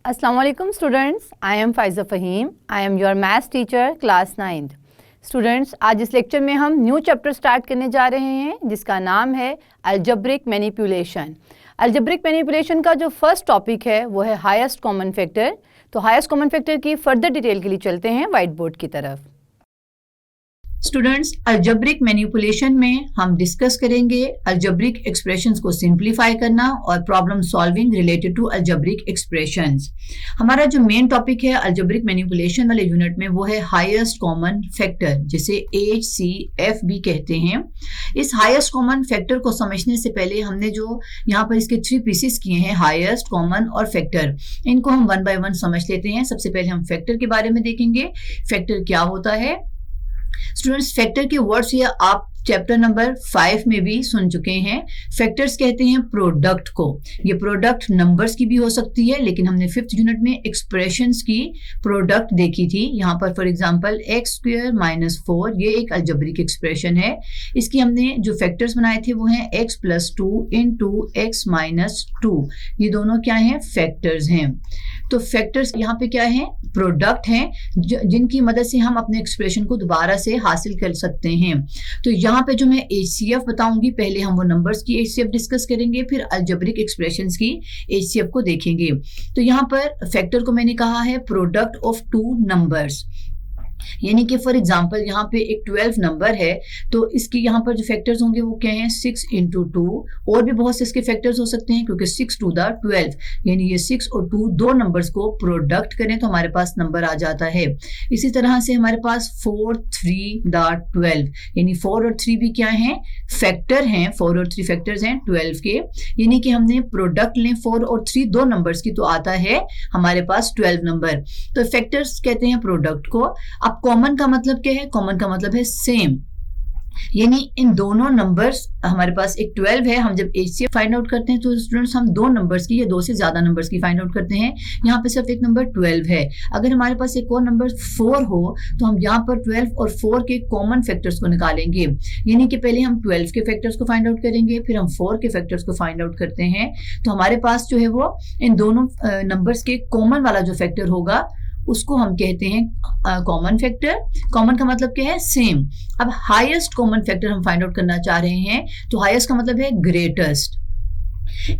Assalamu alaikum students, I am Faiza Fahim. I am your maths teacher class 9th. Students, आज इस lecture में हम new chapter start करने जा रहे हैं जिसका नाम है अलजेब्रिक मैनिपुलेशन। अलजेब्रिक मैनिपुलेशन का जो फर्स्ट टॉपिक है वो है हाईएस्ट कॉमन फैक्टर। तो हाईएस्ट कॉमन फैक्टर की फर्दर डिटेल के लिए चलते हैं व्हाइट बोर्ड की तरफ। स्टूडेंट्स, अलजेब्रिक मैनिपुलेशन में हम डिस्कस करेंगे अलजेब्रिक एक्सप्रेशंस को सिंप्लीफाई करना और problem solving related to algebraic expressions. हमारा जो मेन टॉपिक है अलजेब्रिक मैनिपुलेशन वाले यूनिट में वो है हाईएस्ट कॉमन फैक्टर, जिसे HCF भी कहते हैं। इस हाईएस्ट कॉमन फैक्टर को समझने से पहले हमने जो यहाँ पर इसके 3 पीसेस किए हैं, हाईएस्ट, कॉमन और फैक्टर, इनको हम 1 बाय 1 समझ लेते हैं। सबसे पहले हम फैक्टर के बारे में देखेंगे। फैक्टर क्या होता है? स्टूडेंट्स, फैक्टर के वर्ड्स ये आप चैप्टर नंबर 5 में भी सुन चुके हैं। फैक्टर्स कहते हैं प्रोडक्ट को। ये प्रोडक्ट नंबर्स की भी हो सकती है, लेकिन हमने 5th यूनिट में एक्सप्रेशंस की प्रोडक्ट देखी थी। यहाँ पर फॉर एग्जांपल x² - 4, ये एक अलजेब्रिक एक्सप्रेशन है। इसकी हमने जो फैक्टर्स बनाए थे वो हैं x + 2 × x - 2। ये दोनों क्या हैं? फैक्टर्स हैं। तो फैक्टर्स यहाँ पे क्या है? प्रोडक्ट हैं, जिनकी मदद से हम अपने एक्सप्रेशन को दोबारा से हासिल कर सकते हैं। तो यहाँ पे जो मैं HCF बताऊंगी, पहले हम वो नंबर्स की HCF डिस्कस करेंगे, फिर अलजेब्रिक एक्सप्रेशंस की HCF को देखेंगे। तो यहाँ पर फैक्टर को मैंने कहा है प्रोडक्ट ऑफ 2 नंबर्स, यानी कि फॉर एग्जांपल यहाँ पे एक 12 नंबर है, तो इसकी यहाँ पर जो फैक्टर्स होंगे वो क्या हैं? 6 × 2। और भी बहुत से इसके फैक्टर्स हो सकते हैं, क्योंकि 6 × 2 = 12, यानी ये 6 और 2 दो नंबर्स को प्रोडक्ट करें तो हमारे पास नंबर आ जाता है। इसी तरह से हमारे पास 4, 3 = 12, यानी 4 और 3 भी क्या हैं? फैक्टर हैं। 4 और 3 फैक्टर्स हैं 12 के, यानी कि हमने प्रोडक्ट लें 4 और 3 दो नंबर्स की, तो आता है हमारे पास 12 नंबर। तो फैक्टर्स कहते हैं प्रोडक्ट को। अब कॉमन का मतलब क्या है? कॉमन का मतलब है सेम, यानी इन दोनों नंबर्स, हमारे पास एक 12 है, हम जब HCF फाइंड आउट करते हैं तो स्टूडेंट्स हम 2 नंबर्स की या 2 से ज्यादा नंबर्स की फाइंड आउट करते हैं। यहाँ पे सिर्फ एक नंबर 12 है। अगर हमारे पास एक और नंबर 4 हो तो हम यहाँ पर 12 और 4 के कॉमन फैक्टर्स को निकालेंगे, यानी कि पहले हम 12 के फैक्टर्स को फाइंड आउट करेंगे, फिर हम 4 के फैक्टर्स को फाइंड आउट करते हैं। तो हमारे पास जो है वो इन दोनों नंबर्स के कॉमन वाला जो फैक्टर होगा उसको हम कहते हैं कॉमन फैक्टर। कॉमन का मतलब क्या है? सेम। अब हाईएस्ट कॉमन फैक्टर हम फाइंड आउट करना चाह रहे हैं, तो हाईएस्ट का मतलब है ग्रेटेस्ट।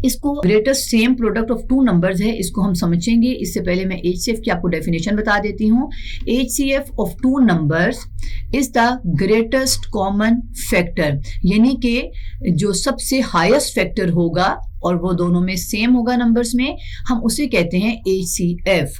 इसको greatest same product of 2 numbers है, इसको हम समझेंगे। इससे पहले मैं HCF की आपको डेफिनेशन बता देती हूँ। HCF of 2 numbers is the greatest common factor, यानी कि जो सबसे हाईएस्ट फैक्टर होगा और वो दोनों में सेम होगा नंबर्स में, हम उसे कहते हैं HCF।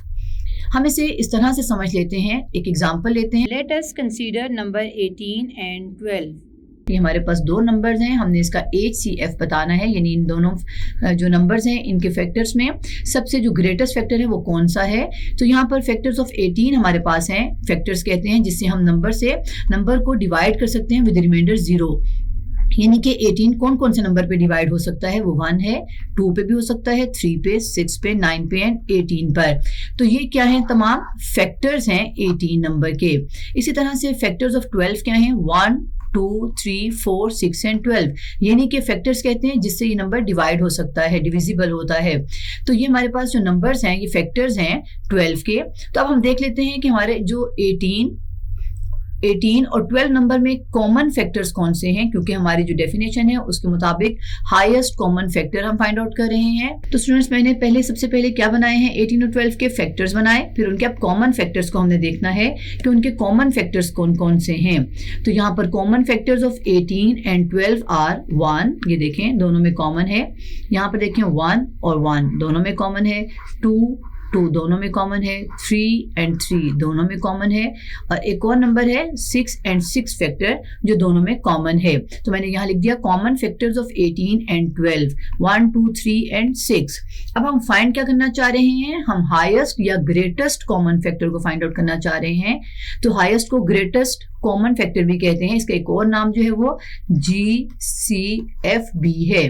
हम इसे इस तरह से समझ लेते हैं, एक एग्जांपल लेते हैं। Let us consider number 18 and 12। ये हमारे पास 2 नंबर्स हैं, हमने इसका HCF बताना है, यानी इन दोनों जो नंबर्स हैं इनके फैक्टर्स में सबसे जो ग्रेटेस्ट फैक्टर है वो कौन सा है। तो यहाँ पर फैक्टर्स ऑफ 18 हमारे पास हैं। फैक्टर्स कहते हैं जिससे हम नंबर को डिवाइड कर सकते हैं विद रिमाइंडर 0, यानी कि 18 कौन कौन से नंबर पे डिवाइड हो सकता है? वो 1 है, 2 पे भी हो सकता है, 3 पे, 6 पे, 9 पे एंड 18 पर। तो ये क्या है? तमाम फैक्टर्स हैं 18 नंबर के। इसी तरह से फैक्टर्स ऑफ 12 क्या हैं? 1, 2, 3, 4, 6 एंड 12, यानी कि फैक्टर्स कहते हैं जिससे ये नंबर डिवाइड हो सकता है, डिविजिबल होता है। तो ये हमारे पास जो नंबर्स हैं ये फैक्टर्स हैं 12 के। तो अब हम देख लेते हैं कि हमारे जो 18 और 12 नंबर में कॉमन फैक्टर्स कौन से हैं, क्योंकि हमारी जो डेफिनेशन है उसके मुताबिक हाईएस्ट कॉमन फैक्टर हम फाइंड आउट कर रहे हैं। तो स्टूडेंट्स, मैंने सबसे पहले क्या बनाए हैं? 18 और 12 के फैक्टर्स बनाए, फिर उनके अब कॉमन फैक्टर्स को हमने देखना है कि उनके कॉमन फैक्टर्स कौन कौन से हैं। तो यहाँ पर common factors of 18 and 12 are 1, ये देखें दोनों में कॉमन है। यहाँ पर देखें 1 और 1 दोनों में कॉमन है, 2 दोनों में कॉमन है, 3 एंड 3 दोनों में कॉमन है, और एक और नंबर है 6 एंड 6 फैक्टर जो दोनों में कॉमन है। तो मैंने यहाँ लिख दिया common factors of 18 and 12, 1, 2, 3 and 6। अब हम फाइंड क्या करना चाह रहे हैं? हम हाईएस्ट या ग्रेटेस्ट कॉमन फैक्टर को फाइंड आउट करना चाह रहे हैं। तो हाईएस्ट को ग्रेटेस्ट कॉमन फैक्टर भी कहते हैं, इसका एक और नाम जो है वो GCF भी है।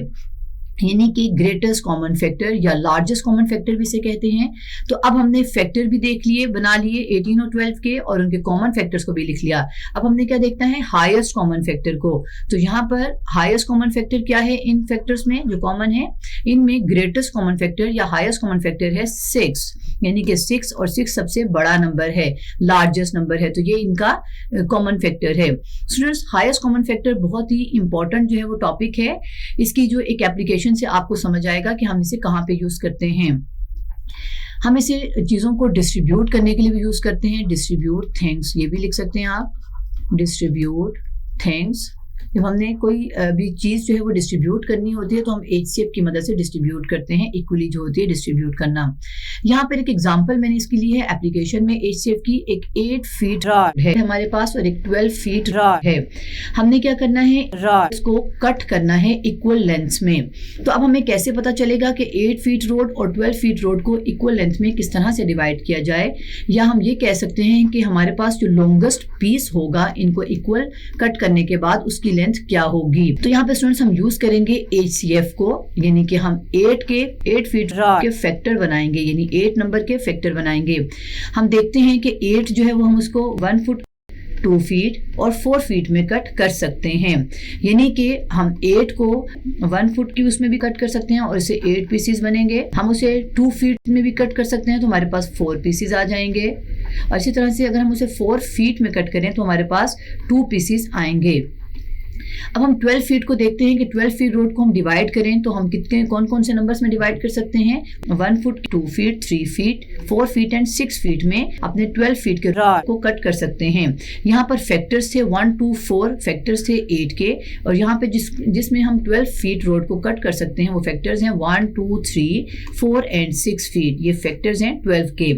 यानी कि ग्रेटेस्ट कॉमन फैक्टर या लार्जेस्ट कॉमन फैक्टर भी इसे कहते हैं। तो अब हमने फैक्टर भी देख लिए, बना लिए 18 और 12 के, और उनके कॉमन फैक्टर्स को भी लिख लिया। अब हमने क्या देखना है, हाईएस्ट कॉमन फैक्टर को। तो यहाँ पर हाईएस्ट कॉमन फैक्टर क्या है इन फैक्टर्स में जो कॉमन है, इनमें ग्रेटेस्ट कॉमन फैक्टर या हाईएस्ट कॉमन फैक्टर है 6, यानी कि 6, और 6 सबसे बड़ा नंबर है, लार्जेस्ट नंबर है, तो ये इनका कॉमन फैक्टर है। स्टूडेंट्स, हाईएस्ट कॉमन फैक्टर बहुत ही इंपॉर्टेंट जो है वो टॉपिक है। इसकी जो एक एप्लीकेशन से आपको समझ आएगा कि हम इसे कहाँ पे यूज करते हैं। हम इसे चीजों को डिस्ट्रीब्यूट करने के लिए भी यूज करते हैं। डिस्ट्रीब्यूट थिंग्स, ये भी लिख सकते हैं आप, डिस्ट्रीब्यूट थिंग्स। जब हमने कोई भी चीज जो है वो डिस्ट्रीब्यूट करनी होती है तो हम HCF की मदद से डिस्ट्रीब्यूट करते हैं। इक्वली जो होती है डिस्ट्रीब्यूट करना। यहाँ पर एक एग्जांपल मैंने इसके लिए है एप्लीकेशन में। HCF की एक 8 फीट रॉड है हमारे पास और एक 12 फीट रॉड है। हमने क्या करना है, रॉड को कट करना है इक्वल लेंथ में। तो अब हमें कैसे पता चलेगा कि 8 फीट रोड और 12 फीट रोड को इक्वल लेंथ में किस तरह से डिवाइड किया जाए, या हम ये कह सकते हैं कि हमारे पास जो लॉन्गेस्ट पीस होगा इनको इक्वल कट करने के बाद उसकी लेंथ क्या होगी। तो यहाँ पे स्टूडेंट्स हम यूज करेंगे HCF को, यानी कि हम 8 फीट के फैक्टर बनाएंगे, यानी 8 नंबर के फैक्टर बनाएंगे। हम देखते हैं कि 8 जो है वो हम उसको 1 फुट 2 फीट और 4 फीट में कट कर सकते हैं, यानी कि हम 8 को 1 फुट की उसमें भी कट कर सकते हैं और इसे 8 पीसीज बनेंगे। हम उसे 2 फीट में भी कट कर सकते हैं तो हमारे पास 4 पीसीज आ जाएंगे, और इसी तरह से अगर हम उसे 4 फीट में कट करें तो हमारे पास 2 पीसीज आएंगे। अब हम 12 फीट को देखते हैं कि 12 फीट रोड को हम डिवाइड करें तो हम कितने कौन कौन से नंबर्स में डिवाइड कर सकते हैं। 1 foot 2 feet 3 feet 4 feet and 6 feet में अपने 12 फीट के रोड को कट कर सकते हैं। यहाँ पर फैक्टर्स थे 1 2 4, फैक्टर्स थे 8 के, और यहाँ पे जिसमें हम 12 फीट रोड को कट कर सकते हैं वो फैक्टर्स हैं 1 2 3 4 एंड 6 फीट। ये फैक्टर्स हैं 12 के।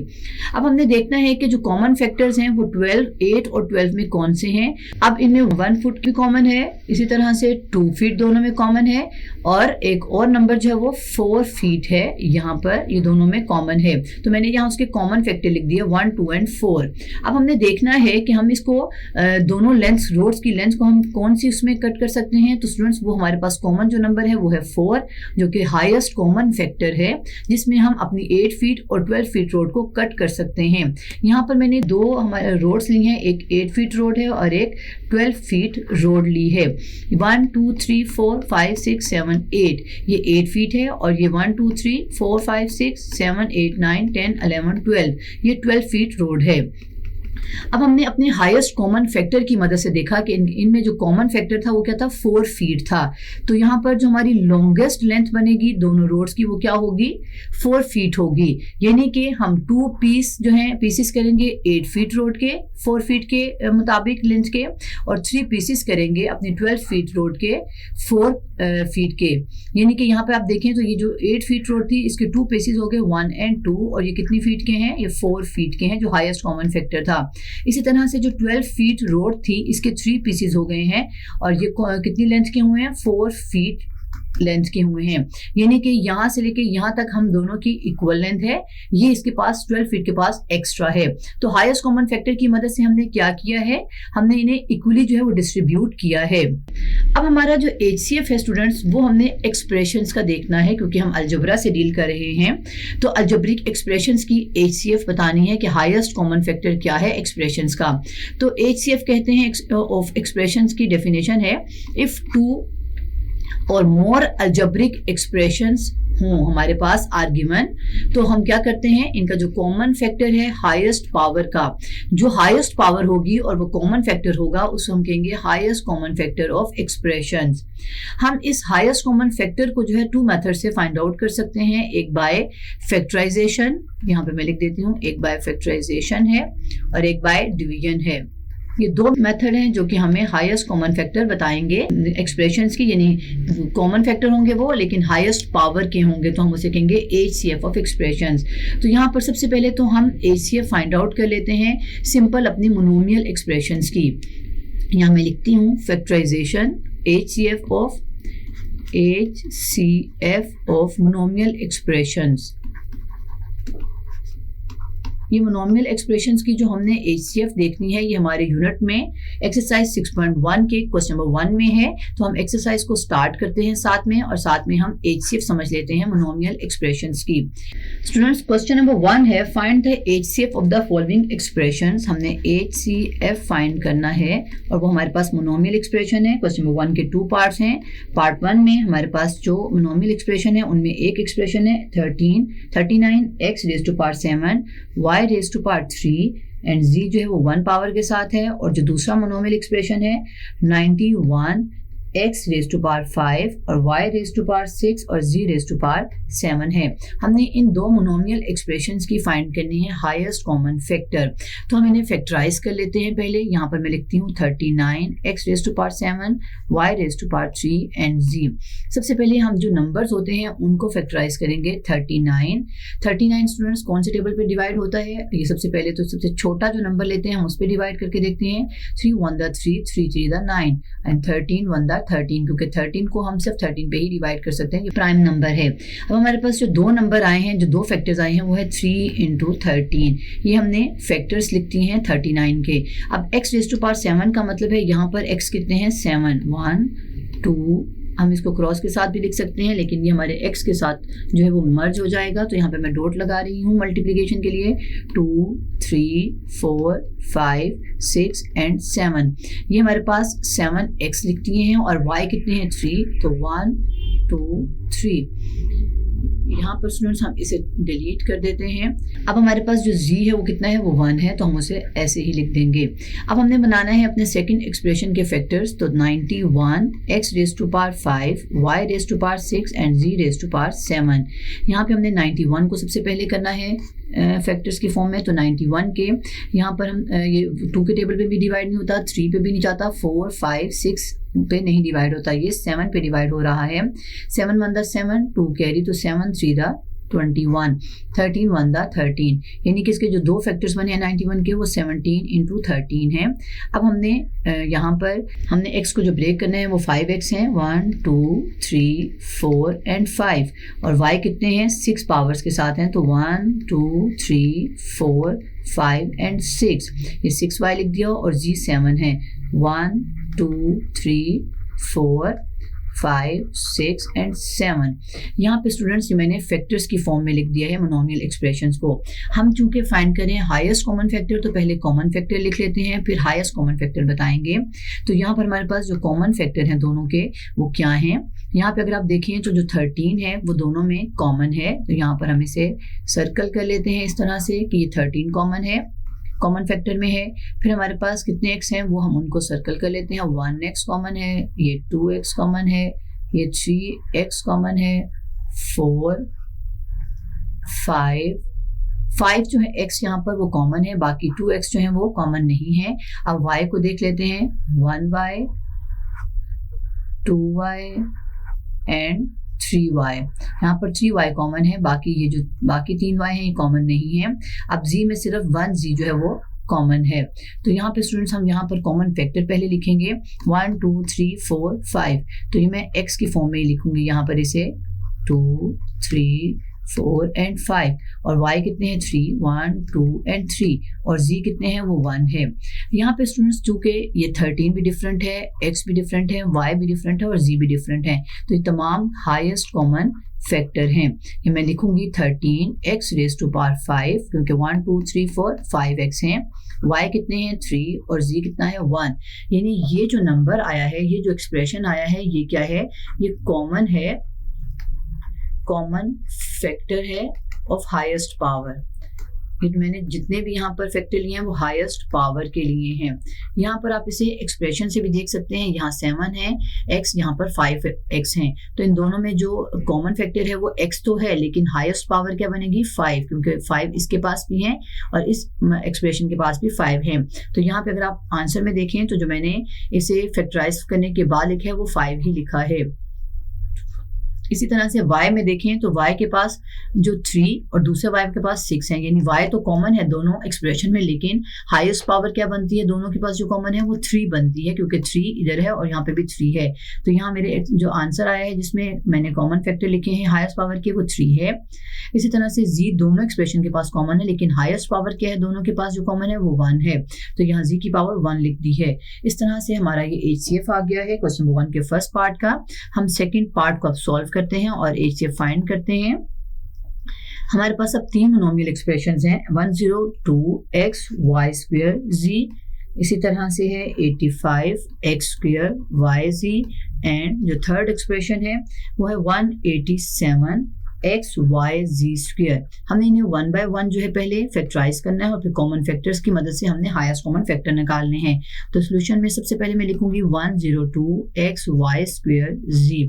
अब हमने देखना है कि जो कॉमन फैक्टर्स हैं वो 12, 8 और 12 में कौन से हैं। अब इनमें 1 फुट भी कॉमन है, इसी तरह से 2 फीट दोनों में कॉमन है, और एक और नंबर जो है वो 4 फीट है, यहाँ पर ये दोनों में कॉमन है। तो मैंने यहाँ उसके कॉमन फैक्टर लिख दिए 1 2 एंड 4। अब हमने देखना है कि हम इसको दोनों लेंथ रोड्स की लेंथ को हम कौन सी उसमें कट कर सकते हैं। तो स्टूडेंट्स वो हमारे पास कॉमन जो नंबर है वो है 4, जो कि हाईएस्ट कॉमन फैक्टर है, जिसमें हम अपनी 8 फीट और 12 फीट रोड को कट कर सकते हैं। यहाँ पर मैंने 2 हमारे रोड्स ली हैं, एक 8 फीट रोड है और एक 12 फीट रोड ली है। 1 2 3 4 5 6 7 8, ये 8 फीट है, और ये 1 2 3 4 5 6 7 8 9 10 11 12, ये 12 फीट रोड है। अब हमने अपने हाईएस्ट कॉमन फैक्टर की मदद से देखा कि इनमें जो कॉमन फैक्टर था वो क्या था, 4 फीट था। तो यहाँ पर जो हमारी लॉन्गेस्ट लेंथ बनेगी दोनों रोड्स की वो क्या होगी, 4 फीट होगी, यानी कि हम 2 पीस जो है पीसेस करेंगे 8 फीट रोड के 4 फीट के मुताबिक लेंथ के, और 3 पीसेस करेंगे अपने 12 फीट रोड के 4 फीट के। यानी कि यहाँ पे आप देखें तो ये जो 8 फीट रोड थी इसके 2 पीसेस हो गए 1 एंड 2, और ये कितनी फीट के हैं, ये 4 फीट के हैं, जो हाईएस्ट कॉमन फैक्टर था। इसी तरह से जो 12 फीट रोड थी इसके 3 पीसेस हो गए हैं, और ये कितनी लेंथ के हुए हैं, 4 फीट लेंथ के हुए हैं, यानी कि यहाँ से लेके यहाँ तक हम दोनों की इक्वल लेंथ है। ये इसके पास 12 फीट के पास एक्स्ट्रा है। तो हाईएस्ट कॉमन फैक्टर की मदद से हमने क्या किया है, हमने इन्हें इक्वली जो है वो डिस्ट्रीब्यूट किया है। अब हमारा जो HCF है स्टूडेंट्स वो हमने एक्सप्रेशंस का देखना है, क्योंकि हम अलजेब्रा से डील कर रहे हैं। तो अलजेब्रिक एक्सप्रेशंस की HCF बतानी है कि हाईएस्ट कॉमन फैक्टर क्या है एक्सप्रेशंस का। तो HCF कहते हैं ऑफ एक्सप्रेशंस की डेफिनेशन है, इफ 2 और मोर अलजेब्रिक एक्सप्रेशंस हों हमारे पास आर्ग्यूमेंट, तो हम क्या करते हैं, इनका जो कॉमन फैक्टर है हाईएस्ट पावर का, जो हाईएस्ट पावर होगी और वो कॉमन फैक्टर होगा उसको हम कहेंगे highest common factor of expressions. हम इस हाईएस्ट कॉमन फैक्टर को जो है 2 मेथड से फाइंड आउट कर सकते हैं, एक बाय फैक्टराइजेशन, यहाँ पे मैं लिख देती हूँ, एक बाय फैक्टराइजेशन है और एक बाय डिवीजन है। ये 2 मेथड हैं जो कि हमें हाईएस्ट कॉमन फैक्टर बताएंगे एक्सप्रेशंस की, यानी कॉमन फैक्टर होंगे वो लेकिन हाईएस्ट पावर के होंगे, तो हम उसे कहेंगे HCF ऑफ एक्सप्रेशंस। तो यहाँ पर सबसे पहले तो हम HCF फाइंड आउट कर लेते हैं सिंपल अपनी मोनोमियल एक्सप्रेशंस की। यहाँ मैं लिखती हूँ factorization HCF of monomial expressions. ये मोनोमियल एक्सप्रेशंस की जो हमने HCF देखनी है ये हमारे यूनिट में एक्सरसाइज 6.1 के क्वेश्चन नंबर 1 में है। तो हम एक्सरसाइज को स्टार्ट करते हैं साथ में, और साथ में हम HCF समझ लेते हैं मोनोमियल एक्सप्रेशंस की। स्टूडेंट्स, क्वेश्चन नंबर 1 है find the HCF of the following expressions. हमने HCF फाइंड करना है और वो हमारे पास मोनोमियल एक्सप्रेशन है। क्वेश्चन नंबर 1 के 2 पार्ट्स हैं। पार्ट 1 में हमारे पास जो मोनोमियल एक्सप्रेशन है उनमें एक एक्सप्रेशन है 39 x raise to power 7 y raise to power 3 and z जो है वो 1 पावर के साथ है। और जो दूसरा मोनोमियल एक्सप्रेशन है 91 x रेज़ टू पावर 5 और y रेज़ टू पावर 6 और z रेज़ टू पावर 7 है। हमने इन दो मोनोमियल एक्सप्रेशंस की फाइंड करनी है हाईएस्ट कॉमन फैक्टर। तो हम इन्हें फैक्टराइज कर लेते हैं। पहले यहाँ पर मैं लिखती हूँ 39 x raise to power 7 y raise to power 3 and z। सबसे पहले हम जो नंबर्स होते हैं उनको फैक्टराइज करेंगे। 39 स्टूडेंट्स कौन से टेबल पे डिवाइड होता है? ये सबसे पहले तो सबसे छोटा जो नंबर लेते हैं हम उस पर डिवाइड करके देखते हैं। 3 1 3 3 3 9 एंड 13 1 13, क्योंकि 13 को हम सिर्फ 13 पे ही डिवाइड कर सकते हैं, ये प्राइम नंबर है। अब हमारे पास जो दो नंबर आए हैं, जो दो फैक्टर्स आए हैं वो है 3 into 13। ये हमने फैक्टर्स लिख दिए हैं 39 के। अब x रेज़ टू पावर 7 का मतलब है यहाँ पर x कितने हैं 7 1 2, हम इसको क्रॉस के साथ भी लिख सकते हैं, लेकिन ये हमारे x के साथ जो है वो मर्ज हो जाएगा। तो यहाँ पे मैं डॉट लगा रही हूँ मल्टीप्लिकेशन के लिए। 2 3 4 5 6 एंड 7। ये हमारे पास 7x लिख दिए हैं और y कितने हैं 3, तो 1 2 3। यहाँ पर स्टूडेंट्स हम इसे डिलीट कर देते हैं। अब हमारे पास जो z है वो कितना है, वो 1 है, तो हम उसे ऐसे ही लिख देंगे। अब हमने बनाना है अपने सेकंड एक्सप्रेशन के फैक्टर्स। तो 91 x raise to power 5 y raise to power 6 and z raise to power 7। यहाँ पे हमने 91 को सबसे पहले करना है फैक्टर्स की फॉर्म में। तो 91 के यहाँ पर हम ये 2 के टेबल पे भी डिवाइड नहीं होता, 3 पे भी नहीं जाता, 4 5 6 पे नहीं डिवाइड होता, ये 7 पे डिवाइड हो रहा है। 7 1 7 2 कैरी, तो 7 3 21 13 1 13, यानी कि इसके जो दो फैक्टर्स बने हैं 91 के वो 17 into 13 है। अब हमने यहाँ पर हमने x को जो ब्रेक करना है वो 5x है, 1 2 3 4 एंड 5, और y कितने हैं 6 पावर्स के साथ हैं। तो 1 2 3 4 5 एंड 6, ये 6y लिख दिया और z 7 है। 1 2 3 4 5 6 एंड 7। यहाँ पे स्टूडेंट्स ये मैंने फैक्टर्स की फॉर्म में लिख दिया है मोनोमियल एक्सप्रेशंस को। हम चूंकि फाइंड करें हाईएस्ट कॉमन फैक्टर, तो पहले कॉमन फैक्टर लिख लेते हैं, फिर हाईएस्ट कॉमन फैक्टर बताएंगे। तो यहाँ पर हमारे पास जो कॉमन फैक्टर हैं दोनों के वो क्या हैं। यहाँ पे अगर आप देखें तो जो 13 है वो दोनों में कॉमन है, तो यहाँ पर हम इसे सर्कल कर लेते हैं इस तरह से कि ये 13 कॉमन है, कॉमन फैक्टर में है। फिर हमारे पास कितने x हैं वो हम उनको सर्कल कर लेते हैं। 1x कॉमन है, ये 2x कॉमन है, ये 3x कॉमन है, 4 5 जो है x यहाँ पर वो कॉमन है, बाकी 2x जो है वो कॉमन नहीं है। अब y को देख लेते हैं, 1y 2y एंड 3y। यहाँ पर 3y कॉमन है, बाकी ये जो बाकी 3y हैं ये कॉमन नहीं है। अब z में सिर्फ 1z जो है वो कॉमन है। तो यहाँ पे स्टूडेंट्स हम यहाँ पर कॉमन फैक्टर पहले लिखेंगे 1 2 3 4 5। तो ये मैं x की फॉर्म में ही लिखूंगी यहाँ पर इसे 2 3 4 एंड 5, और y कितने हैं 3 1 2 एंड 3, और z कितने हैं वो 1 है। यहाँ पे स्टूडेंट्स चूंकि ये 13 भी डिफरेंट है, x भी डिफरेंट है, y भी डिफरेंट है और z भी डिफरेंट है, तो ये तमाम हाईएस्ट कॉमन फैक्टर हैं। ये मैं लिखूंगी 13 x रेज़ टू पावर 5, क्योंकि 1 2 3 4 5x हैं, y कितने हैं 3 और z कितना है 1। यानी ये जो नंबर आया है, ये जो एक्सप्रेशन आया है, ये क्या है, ये कॉमन है, कॉमन फैक्टर है ऑफ हाईएस्ट पावर। ये मैंने जितने भी यहाँ पर फैक्टर लिए हैं वो हाईएस्ट पावर के लिए हैं। यहाँ पर आप इसे एक्सप्रेशन से भी देख सकते हैं, यहाँ 7 है x, यहाँ पर 5x हैं, तो इन दोनों में जो कॉमन फैक्टर है वो x तो है, लेकिन हाईएस्ट पावर क्या बनेगी 5, क्योंकि 5 इसके पास भी है और इस एक्सप्रेशन के पास भी 5 है। तो यहाँ पे अगर आप आंसर में देखें तो जो मैंने इसे फैक्टराइज करने के बाद लिखा है वो 5 ही लिखा है। इसी तरह से y में देखें तो y के पास जो 3 और दूसरे y के पास 6 है, यानी y तो कॉमन है दोनों एक्सप्रेशन में, लेकिन हाईएस्ट पावर क्या बनती है, दोनों के पास जो कॉमन है वो 3 बनती है, क्योंकि 3 इधर है और यहाँ पे भी 3 है। तो यहाँ मेरे जो आंसर आया है जिसमें मैंने कॉमन फैक्टर लिखे हैं हाईएस्ट पावर के, वो 3 है। इसी तरह से z दोनों एक्सप्रेशन के पास कॉमन है, लेकिन हाईएस्ट पावर क्या है, दोनों के पास जो कॉमन है वो 1 है, तो यहाँ z की पावर 1 लिख दी है। इस तरह से हमारा ये HCF आ गया है क्वेश्चन नंबर 1 के फर्स्ट पार्ट का। हम सेकंड पार्ट को अब सॉल्व करते हैं और HCF फाइंड करते हैं। हमारे पास अब 3 मोनोमियल एक्सप्रेशंस हैं, 102x y स्क्वायर z, इसी तरह से है 85x square y z, and जो थर्ड एक्सप्रेशन है वो है 187 एक्स वाई जी स्क्वायर। हमने इन्हें 1 बाय 1 जो है पहले फैक्टराइज करना है और फिर कॉमन फैक्टर्स की मदद से हमने हाईएस्ट कॉमन फैक्टर निकालने हैं। तो सोल्यूशन में सबसे पहले मैं लिखूंगी 102 एक्स वाई स्क्वायर जी।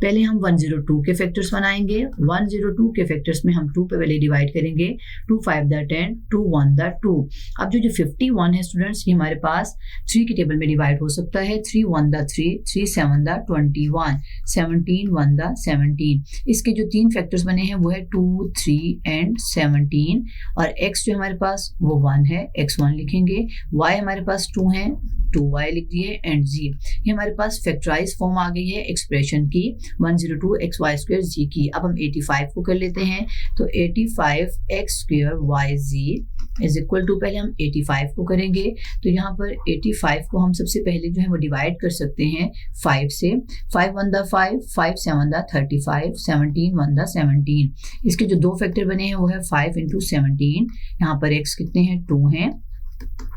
पहले हम 102 के फैक्टर्स बनाएंगे। 102 के फैक्टर्स में हम 2 पे पहले डिवाइड करेंगे, 2 5 द 10, 2 1 द 2। अब जो 51 है स्टूडेंट्स, ये हमारे पास 3 की टेबल में डिवाइड हो सकता है, 3 1 द 3, 3 7 द 21, 17 1 द 17। इसके जो 3 फैक्टर्स बने हैं वो है 2, 3 एंड 17, और x जो हमारे पास वो 1 है, x1 लिखेंगे। y हमारे पास 2 है, 2y लिख दिए, एंड z। ये हमारे पास फैक्टराइज फॉर्म आ गई है एक्सप्रेशन की 102 एक्स वाई स्क्वायर जी की। अब हम 85 को कर लेते हैं, तो 85 x square y z is equal to, पहले हम 85 को करेंगे, तो यहाँ पर 85 को हम सबसे पहले जो है वो डिवाइड कर सकते हैं 5 से। 5 1 द 5, 5 7 द 35, 17 1 द 17। इसके जो 2 फैक्टर बने हैं वो है 5 इंटू 17, यहाँ पर x कितने हैं, 2 हैं,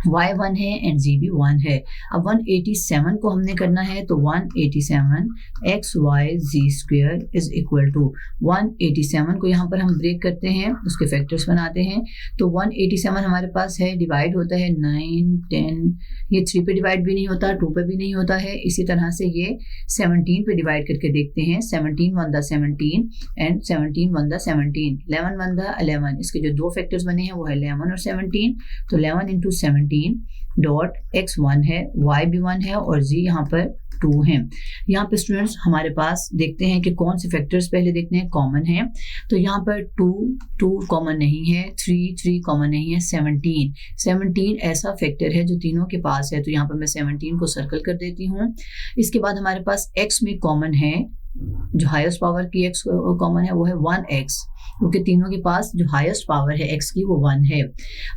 y 1 है एंड z भी 1 है। अब 187 को हमने करना है, तो 187 x y z square is equal to 187 को यहाँ पर हम ब्रेक करते हैं, उसके फैक्टर्स बनाते हैं। तो 187 हमारे पास है, डिवाइड होता है 9 10, ये 3 पे डिवाइड भी नहीं होता, 2 पे भी नहीं होता है। इसी तरह से ये 17 पे डिवाइड करके देखते हैं, 17 1 द 17 एंड 17 1 द 17, 11 1 द 11। इसके जो 2 फैक्टर्स बने हैं वो है 11 और 17, तो 11 इंटू 17 डॉट x 1 है, y भी 1 है और z यहाँ पर 2 है। यहाँ पे स्टूडेंट्स हमारे पास देखते हैं कि कौन से फैक्टर्स पहले देखते हैं कॉमन है। तो यहाँ पर 2 कॉमन नहीं है, 3 कॉमन नहीं है, 17 ऐसा फैक्टर है जो तीनों के पास है, तो यहाँ पर मैं 17 को सर्कल कर देती हूँ। इसके बाद हमारे पास x में कॉमन है, जो हाईएस्ट पावर की x कॉमन है वो है 1x, क्योंकि तीनों के पास जो हाईएस्ट पावर है x की वो 1 है,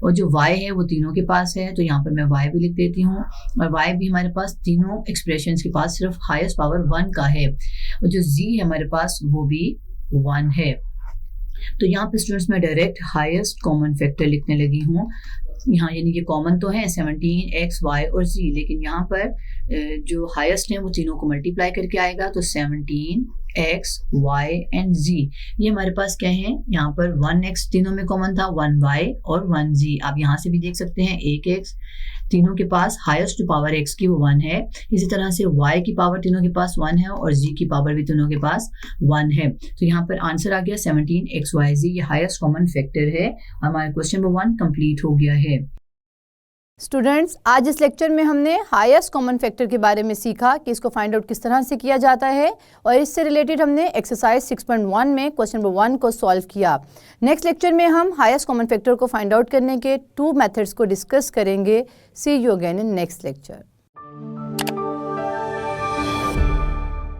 और जो y है वो तीनों के पास है, तो यहाँ पर मैं y भी लिख देती हूँ। और y भी हमारे पास तीनों एक्सप्रेशंस के पास सिर्फ हाईएस्ट पावर 1 का है, और जो z है हमारे पास वो भी 1 है। तो यहाँ पे स्टूडेंट्स मैं डायरेक्ट हाईएस्ट कॉमन फैक्टर लिखने लगी हूँ। यहाँ यानी कि कॉमन तो है 17 एक्स वाई और जी, लेकिन यहाँ पर जो हाईएस्ट है वो तीनों को मल्टीप्लाई करके आएगा, तो 17 एक्स वाई एंड जी। ये हमारे पास क्या है, यहाँ पर 1x तीनों में कॉमन था, 1y और 1z। आप यहाँ से भी देख सकते हैं 1x, तीनों के पास हाईएस्ट पावर x की वो 1 है। इसी तरह से y की पावर तीनों के पास 1 है और z की पावर भी तीनों के पास 1 है। तो यहाँ पर आंसर आ गया 17 एक्स वाई जी, ये हाईएस्ट कॉमन फैक्टर है। हमारा क्वेश्चन नंबर 1 कंप्लीट हो गया है। स्टूडेंट्स, आज इस लेक्चर में हमने हाईएस्ट कॉमन फैक्टर के बारे में सीखा कि इसको फाइंड आउट किस तरह से किया जाता है, और इससे रिलेटेड हमने एक्सरसाइज 6.1 में क्वेश्चन नंबर 1 को सॉल्व किया। नेक्स्ट लेक्चर में हम हाईएस्ट कॉमन फैक्टर को फाइंड आउट करने के 2 मेथड्स को डिस्कस करेंगे। See you again in next lecture.